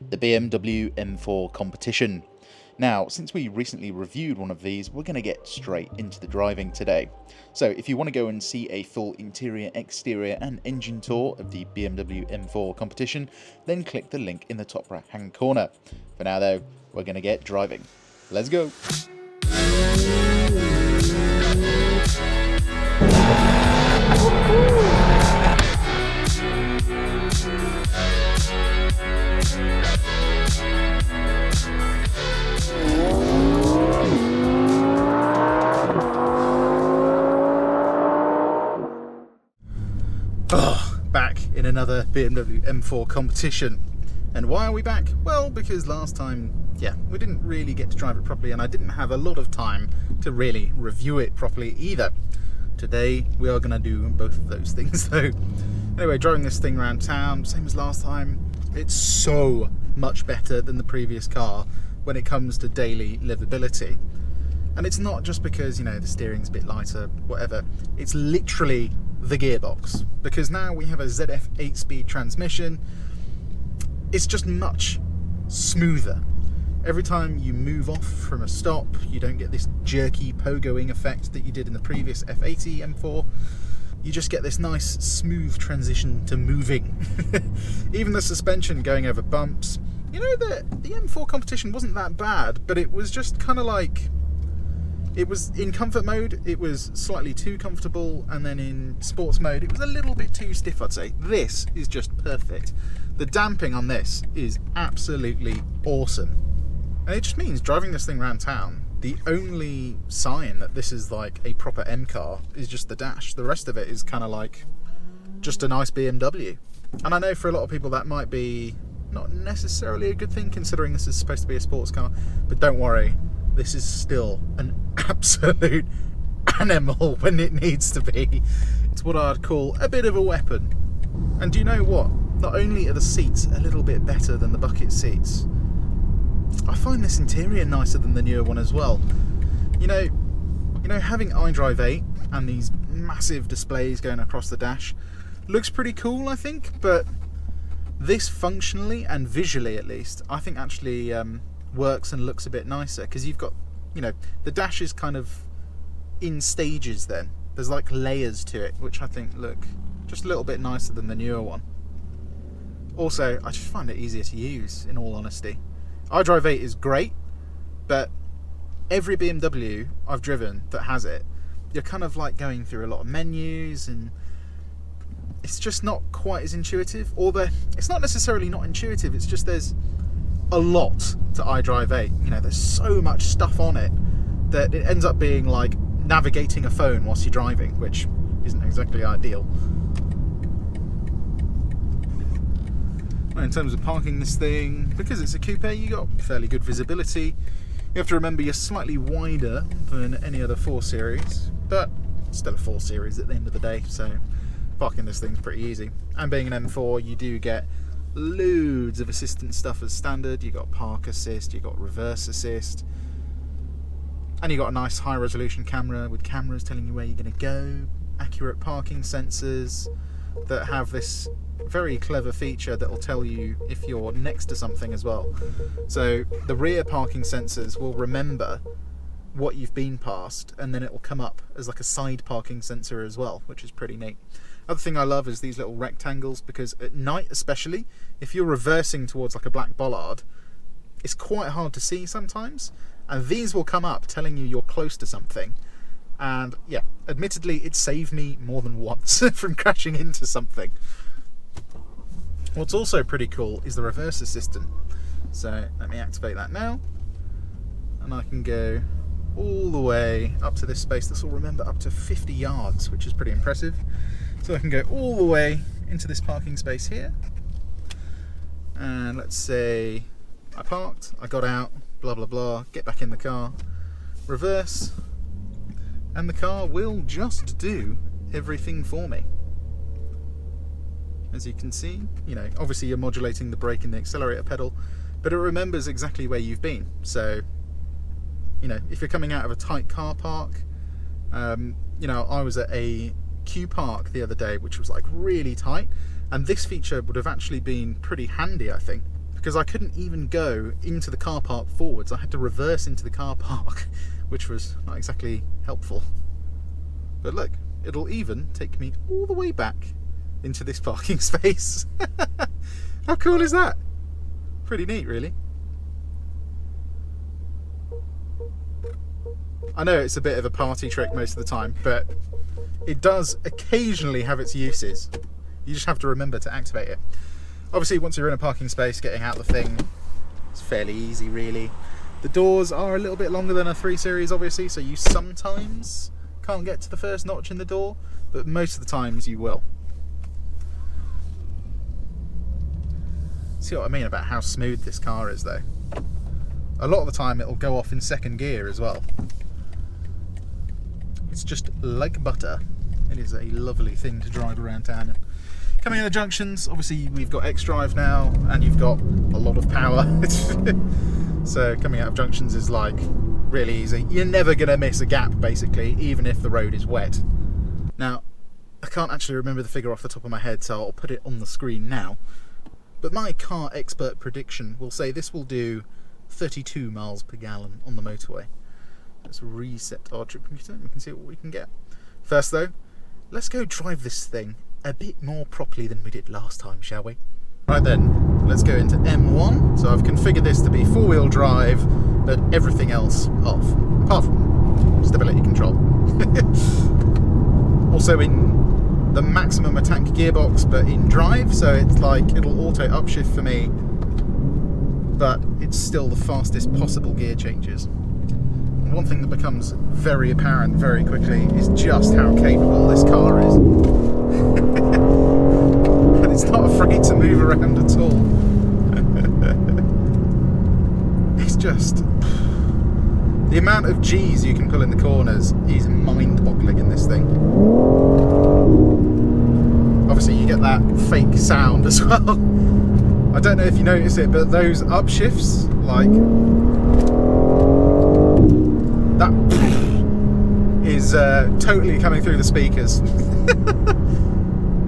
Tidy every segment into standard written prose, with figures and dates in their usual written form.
the BMW M4 competition. Now, since we recently reviewed one of these, we're going to get straight into the driving today. So if you want to go and see a full interior, exterior and engine tour of the BMW M4 competition, then click the link in the top right hand corner. For now though, we're going to get driving. Let's go! Back in another BMW M4 competition. And why are we back? Well, because last time, we didn't really get to drive it properly, and I didn't have a lot of time to really review it properly either. Today we are going to do both of those things though. Anyway, driving this thing around town, same as last time, it's so much better than the previous car when it comes to daily livability. And it's not just because, the steering's a bit lighter, whatever. It's literally the gearbox, because now we have a ZF 8-speed transmission. It's just much smoother. Every time you move off from a stop, you don't get this jerky pogoing effect that you did in the previous F80 M4. You just get this nice smooth transition to moving. Even the suspension going over bumps. The M4 competition wasn't that bad, but it was just kind of like, it was in comfort mode, it was slightly too comfortable, and then in sports mode, it was a little bit too stiff, I'd say. This is just perfect. The damping on this is absolutely awesome. And it just means driving this thing around town, the only sign that this is like a proper M car is just the dash. The rest of it is kind of like just a nice BMW. And I know for a lot of people that might be not necessarily a good thing, considering this is supposed to be a sports car, but don't worry, this is still an absolute animal when it needs to be. It's what I'd call a bit of a weapon. And do you know what? Not only are the seats a little bit better than the bucket seats, I find this interior nicer than the newer one as well. Having iDrive 8 and these massive displays going across the dash looks pretty cool, I think, but this functionally and visually at least, I think actually works and looks a bit nicer, because you've got, the dash is kind of in stages then. There's like layers to it, which I think look just a little bit nicer than the newer one. Also, I just find it easier to use, in all honesty. iDrive 8 is great, but every BMW I've driven that has it, you're kind of like going through a lot of menus, and it's just not quite as intuitive. Or it's not necessarily not intuitive, it's just there's a lot to iDrive 8. There's so much stuff on it that it ends up being like navigating a phone whilst you're driving, which isn't exactly ideal. In terms of parking this thing, because it's a coupe, you got fairly good visibility. You have to remember you're slightly wider than any other 4 Series, but still a 4 Series at the end of the day, so parking this thing's pretty easy. And being an M4, you do get loads of assistance stuff as standard. You got park assist, you got reverse assist, and you got a nice high resolution camera with cameras telling you where you're going to go, accurate parking sensors that have this very clever feature that will tell you if you're next to something as well. So the rear parking sensors will remember what you've been past, and then it will come up as like a side parking sensor as well, which is pretty neat. Other thing I love is these little rectangles, because at night especially, if you're reversing towards like a black bollard, it's quite hard to see sometimes, and these will come up telling you you're close to something. And admittedly, it saved me more than once from crashing into something. What's also pretty cool is the reverse assistant. So let me activate that now, and I can go all the way up to this space. This will remember up to 50 yards, which is pretty impressive. So I can go all the way into this parking space here, and let's say I parked, I got out, blah blah blah, get back in the car, reverse, and the car will just do everything for me. As you can see, obviously you're modulating the brake and the accelerator pedal, but it remembers exactly where you've been. So, if you're coming out of a tight car park, I was at a Q Park the other day, which was like really tight, and this feature would have actually been pretty handy, I think, because I couldn't even go into the car park forwards. I had to reverse into the car park, which was not exactly helpful. But look, it'll even take me all the way back into this parking space. How cool is that? Pretty neat, really. I know it's a bit of a party trick most of the time, but it does occasionally have its uses. You just have to remember to activate it. Obviously, once you're in a parking space, getting out the thing is fairly easy, really. The doors are a little bit longer than a 3 Series, obviously, so you sometimes can't get to the first notch in the door, but most of the times you will. See what I mean about how smooth this car is, though? A lot of the time it'll go off in second gear as well. It's just like butter. It is a lovely thing to drive around town in. Coming in the junctions, obviously we've got X-Drive now, and you've got a lot of power. So coming out of junctions is like really easy. You're never going to miss a gap, basically, even if the road is wet. Now, I can't actually remember the figure off the top of my head, so I'll put it on the screen now. But my car expert prediction will say this will do 32 miles per gallon on the motorway. Let's reset our trip computer and we can see what we can get. First though, let's go drive this thing a bit more properly than we did last time, shall we? Right then, let's go into M1. So I've configured this to be 4-wheel drive, but everything else off, apart from stability control. Also in the maximum attack gearbox, but in drive, so it's like it'll auto upshift for me, but it's still the fastest possible gear changes. And one thing that becomes very apparent very quickly is just how capable this car is. And it's not afraid to move around at all. It's just... the amount of G's you can pull in the corners is mind-boggling in this thing. Obviously you get that fake sound as well. I don't know if you notice it, but those upshifts, like... that is totally coming through the speakers.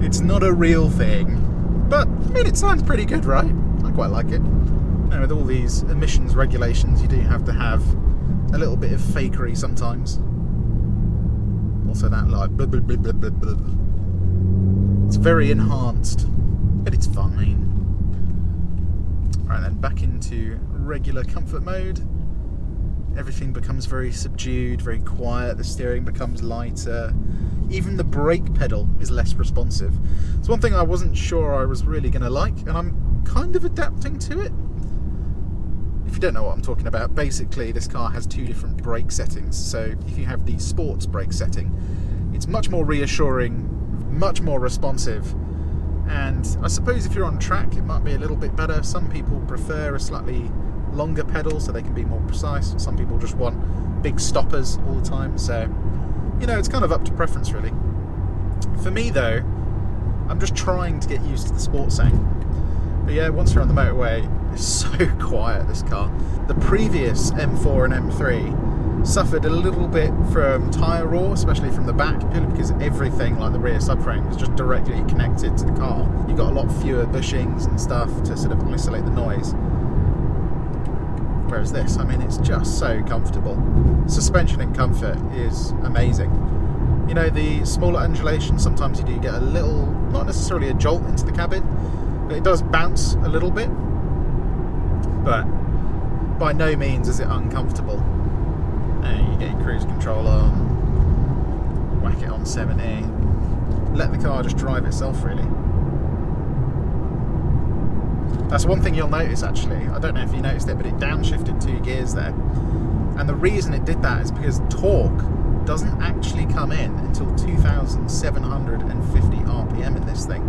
It's not a real thing, but I mean, it sounds pretty good, right? I quite like it. Now, with all these emissions regulations, you do have to have a little bit of fakery sometimes. Also that like blah blah blah blah blah blah. It's very enhanced, but it's fine. Right then, back into regular comfort mode. Everything becomes very subdued, very quiet. The steering becomes lighter. Even the brake pedal is less responsive. It's one thing I wasn't sure I was really going to like, and I'm kind of adapting to it. If you don't know what I'm talking about, basically this car has 2 different brake settings. So if you have the sports brake setting, it's much more reassuring, much more responsive. And I suppose if you're on track, it might be a little bit better. Some people prefer a slightly longer pedal so they can be more precise. Some people just want big stoppers all the time. So, you know, it's kind of up to preference, really. For me, though, I'm just trying to get used to the sports zone. But yeah, once you're on the motorway, it's so quiet, this car. The previous M4 and M3 suffered a little bit from tyre roar, especially from the back, purely because everything, like the rear subframe, was just directly connected to the car. You got a lot fewer bushings and stuff to sort of isolate the noise. Whereas this, I mean, it's just so comfortable. Suspension and comfort is amazing. You know, the smaller undulations, sometimes you do get a little, not necessarily a jolt into the cabin, but it does bounce a little bit. But by no means is it uncomfortable. You get your cruise control on, whack it on 70, let the car just drive itself, really. That's one thing you'll notice, actually. I don't know if you noticed it, but it downshifted 2 gears there. And the reason it did that is because torque doesn't actually come in until 2,750 RPM in this thing,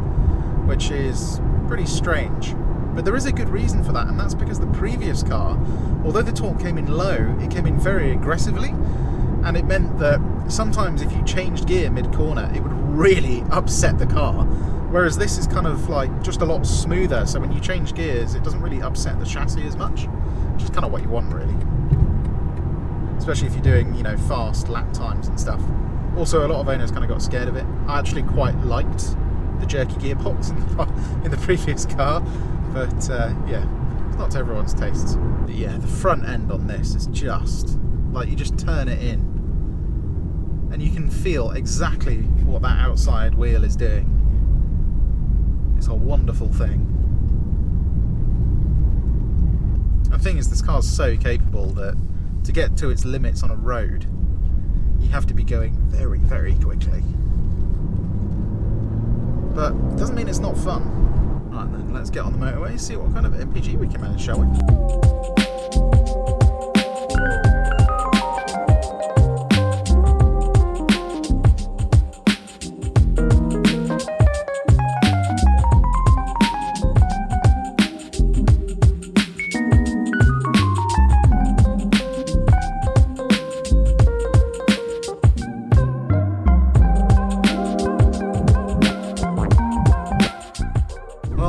which is pretty strange. But there is a good reason for that, and that's because the previous car, although the torque came in low, it came in very aggressively, and it meant that sometimes if you changed gear mid-corner, it would really upset the car. Whereas this is kind of like just a lot smoother, so when you change gears, it doesn't really upset the chassis as much, which is kind of what you want, really. Especially if you're doing, you know, fast lap times and stuff. Also, a lot of owners kind of got scared of it. I actually quite liked the jerky gearbox in the previous car, but yeah, not to everyone's tastes. But yeah, the front end on this is just like, you just turn it in and you can feel exactly what that outside wheel is doing. It's a wonderful thing. The thing is, this car's so capable that to get to its limits on a road, you have to be going very, very quickly. But it doesn't mean it's not fun. Right then, let's get on the motorway, see what kind of MPG we can manage, shall we?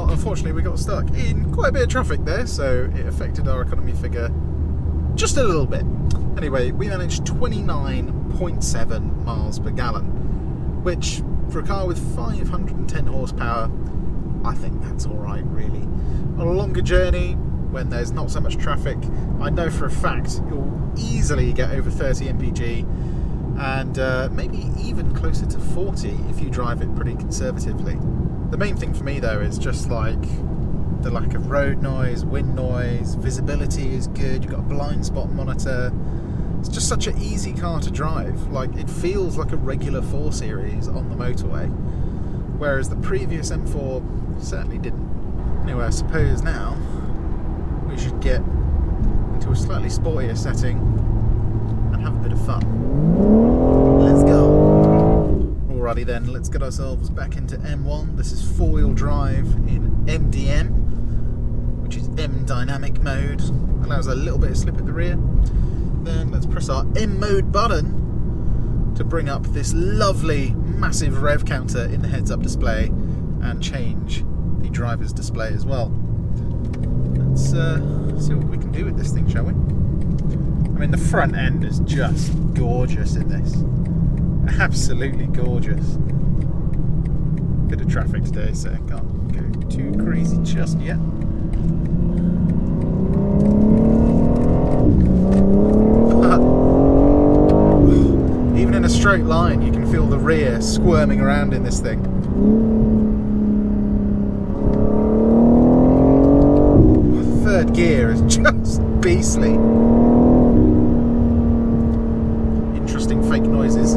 Unfortunately, we got stuck in quite a bit of traffic there, so it affected our economy figure just a little bit. Anyway, we managed 29.7 miles per gallon, which for a car with 510 horsepower, I think that's alright really. On a longer journey, when there's not so much traffic, I know for a fact you'll easily get over 30 mpg, and maybe even closer to 40 if you drive it pretty conservatively. The main thing for me though is just like the lack of road noise, wind noise, visibility is good, you've got a blind spot monitor. It's just such an easy car to drive. Like, it feels like a regular 4 Series on the motorway, whereas the previous M4 certainly didn't. Anyway, I suppose now we should get into a slightly sportier setting and have a bit of fun. Let's go. Alrighty then, let's get ourselves back into M1. This is 4-wheel drive in MDM, which is M dynamic mode. Allows a little bit of slip at the rear. Then let's press our M mode button to bring up this lovely massive rev counter in the heads-up display and change the driver's display as well. Let's see what we can do with this thing, shall we? I mean, the front end is just gorgeous in this. Absolutely gorgeous. Bit of traffic today, so can't go too crazy just yet. But even in a straight line, you can feel the rear squirming around in this thing. Third gear is just beastly. Interesting fake noises.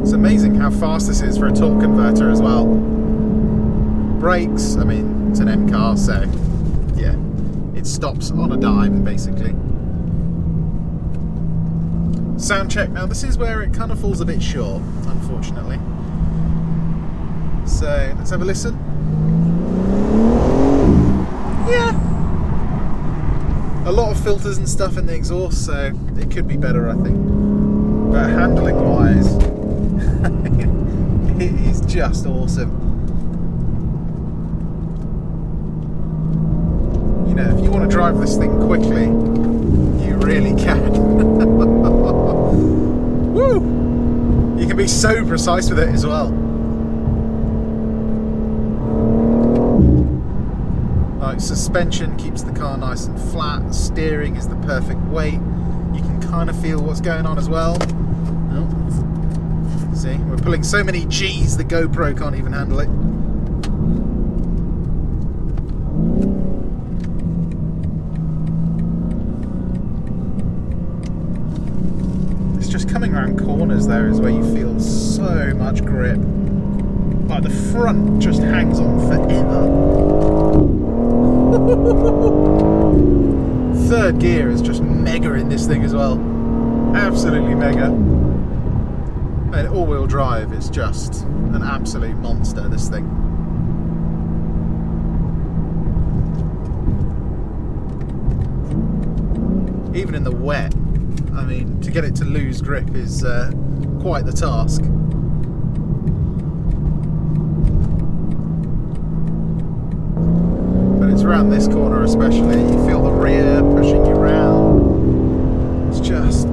It's amazing how fast this is for a torque converter as well. Brakes, I mean, it's an M car, so yeah, it stops on a dime basically. Sound check, now this is where it kind of falls a bit short, unfortunately. So let's have a listen. Yeah, a lot of filters and stuff in the exhaust, so it could be better, I think. But handling wise, it is just awesome. You know, if you want to drive this thing quickly, you really can. Woo! You can be so precise with it as well. Like, suspension keeps the car nice and flat, steering is the perfect weight. You can kind of feel what's going on as well. Oh. See, we're pulling so many G's the GoPro can't even handle it. It's just coming around corners there is where you feel so much grip. Like, the front just hangs on forever. Third gear is just mega in this thing as well. Absolutely mega. And all-wheel drive is just an absolute monster, this thing. Even in the wet, I mean, to get it to lose grip is quite the task. It's around this corner especially, you feel the rear pushing you around. It's just,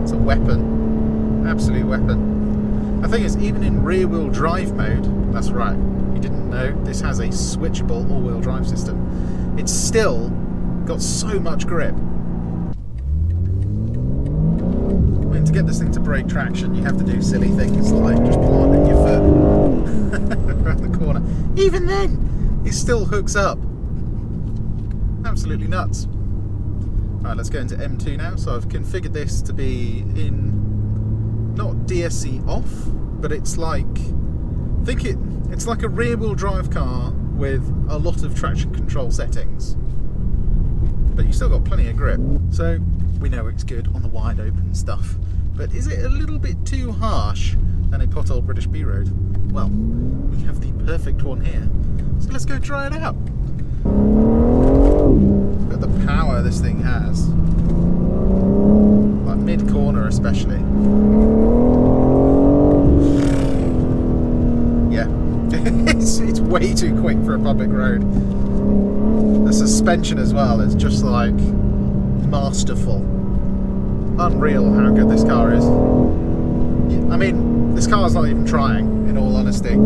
it's a weapon, absolute weapon. The thing is, even in rear wheel drive mode, that's right, you didn't know, this has a switchable all-wheel drive system. It's still got so much grip. I mean, to get this thing to brake traction, you have to do silly things like just planting your foot around the corner. Even then, it still hooks up. Absolutely nuts. Alright, let's go into M2 now. So I've configured this to be in, not DSC off, but it's like, it's like a rear-wheel drive car with a lot of traction control settings. But you still got plenty of grip. So we know it's good on the wide open stuff. But is it a little bit too harsh than a potholed British B road? Well, we have the perfect one here. So let's go try it out. Look at the power this thing has. Like mid-corner especially. Yeah, it's way too quick for a public road. The suspension as well is just like masterful. Unreal how good this car is. I mean, this car's not even trying, in all honesty.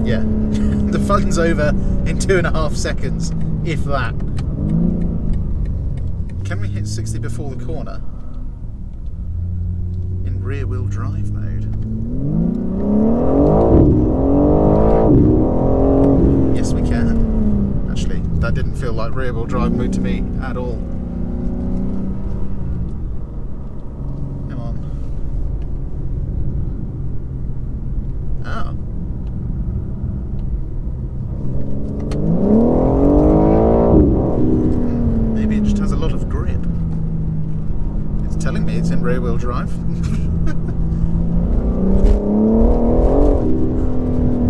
Yeah, the fun's over in 2.5 seconds, if that. Can we hit 60 before the corner? In rear-wheel drive mode. Yes, we can. Actually, that didn't feel like rear-wheel drive mode to me at all. Come on. Oh. Maybe it just has a lot of grip. It's telling me it's in rear-wheel drive.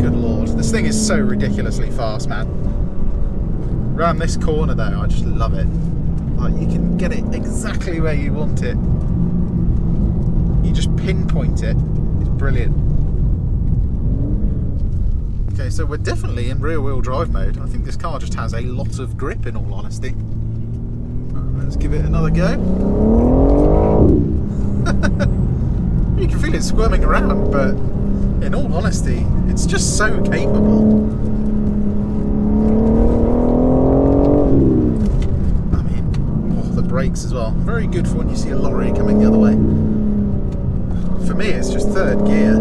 Good lord. This thing is so ridiculously fast, man. Around this corner though, I just love it. Like, you can get it exactly where you want it. You just pinpoint it. It's brilliant. Okay, so we're definitely in rear-wheel drive mode. I think this car just has a lot of grip, in all honesty. Right, let's give it another go. You can feel it squirming around, but in all honesty, it's just so capable. Brakes as well, very good for when you see a lorry coming the other way. For me, it's just third gear.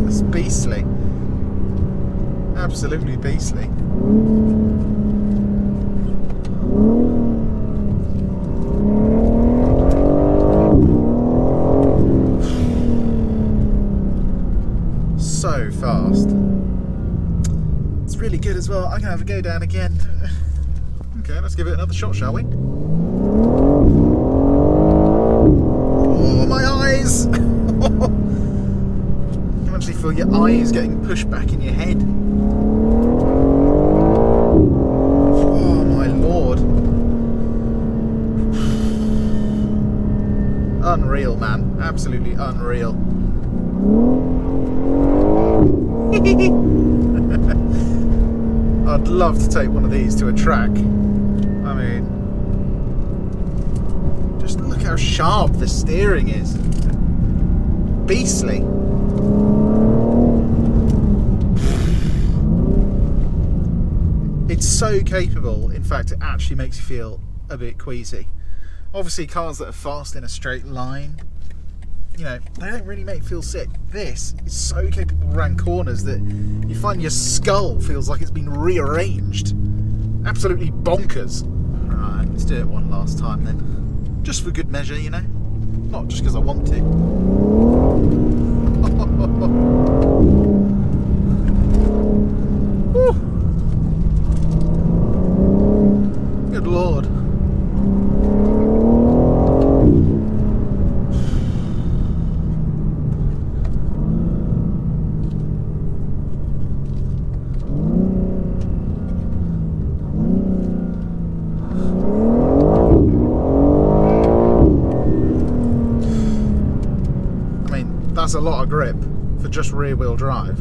It's beastly, absolutely beastly. So fast. It's really good as well. I'm gonna have a go down again. Okay, let's give it another shot, shall we? Oh, my eyes! You can actually feel your eyes getting pushed back in your head. Oh, my lord. Unreal, man. Absolutely unreal. I'd love to take one of these to a track. I mean, just look how sharp the steering is. Beastly. It's so capable, in fact, it actually makes you feel a bit queasy. Obviously, cars that are fast in a straight line, you know, they don't really make you feel sick. This is so capable around corners that you find your skull feels like it's been rearranged. Absolutely bonkers. Right, let's do it one last time then. Just for good measure, you know. Not just because I want to. Woo. Good lord. That's a lot of grip for just rear-wheel drive.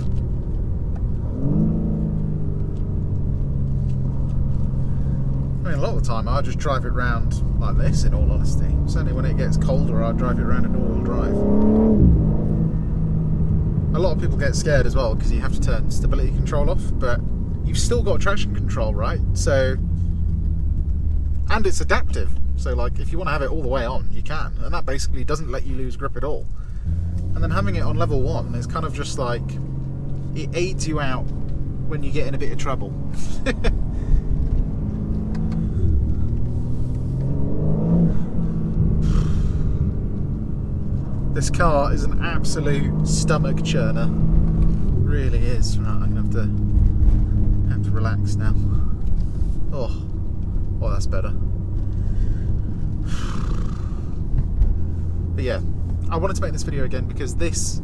I mean, a lot of the time I just drive it round like this, in all honesty. Certainly when it gets colder, I drive it around in all-wheel drive. A lot of people get scared as well because you have to turn stability control off, but you've still got traction control, right? So, and it's adaptive. So like, if you want to have it all the way on, you can. And that basically doesn't let you lose grip at all. And then having it on level 1 is kind of just like, it aids you out when you get in a bit of trouble. This car is an absolute stomach churner. It really is. Right, I'm gonna have to relax now. Oh, that's better. But yeah, I wanted to make this video again because this,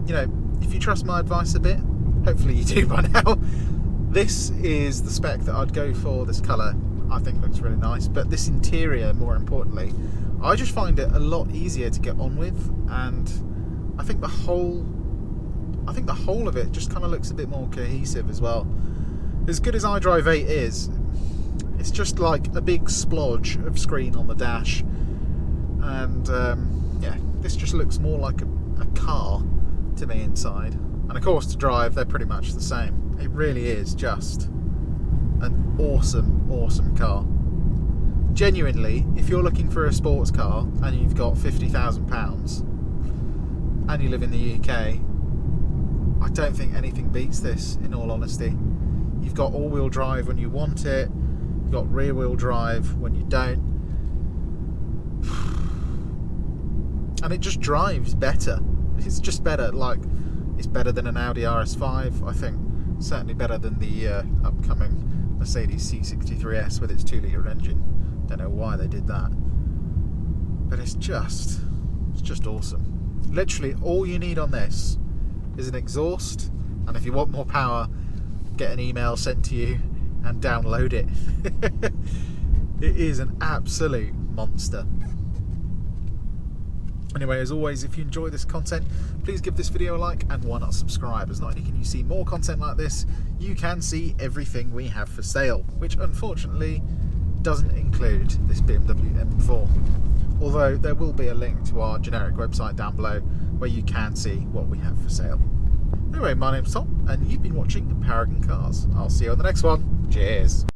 you know, if you trust my advice a bit, hopefully you do by now, this is the spec that I'd go for. This colour I think looks really nice, but this interior, more importantly, I just find it a lot easier to get on with, and I think the whole of it just kind of looks a bit more cohesive as well. As good as iDrive 8 is, it's just like a big splodge of screen on the dash, and yeah, this just looks more like a car to me inside. And of course, to drive, they're pretty much the same. It really is just an awesome car. Genuinely, if you're looking for a sports car and you've got £50,000 and you live in the UK, I don't think anything beats this, in all honesty. You've got all-wheel drive when you want it, you've got rear-wheel drive when you don't, and it just drives better. It's just better. Like, it's better than an Audi RS5, I think. Certainly better than the upcoming Mercedes C63S with its 2-litre engine. Don't know why they did that, but it's just awesome. Literally all you need on this is an exhaust, and if you want more power, get an email sent to you and download it. It is an absolute monster. Anyway, as always, if you enjoy this content, please give this video a like, and why not subscribe, as not only can you see more content like this, you can see everything we have for sale, which unfortunately doesn't include this BMW M4, although there will be a link to our generic website down below where you can see what we have for sale. Anyway, my name's Tom, and you've been watching Paragon Cars. I'll see you on the next one. Cheers.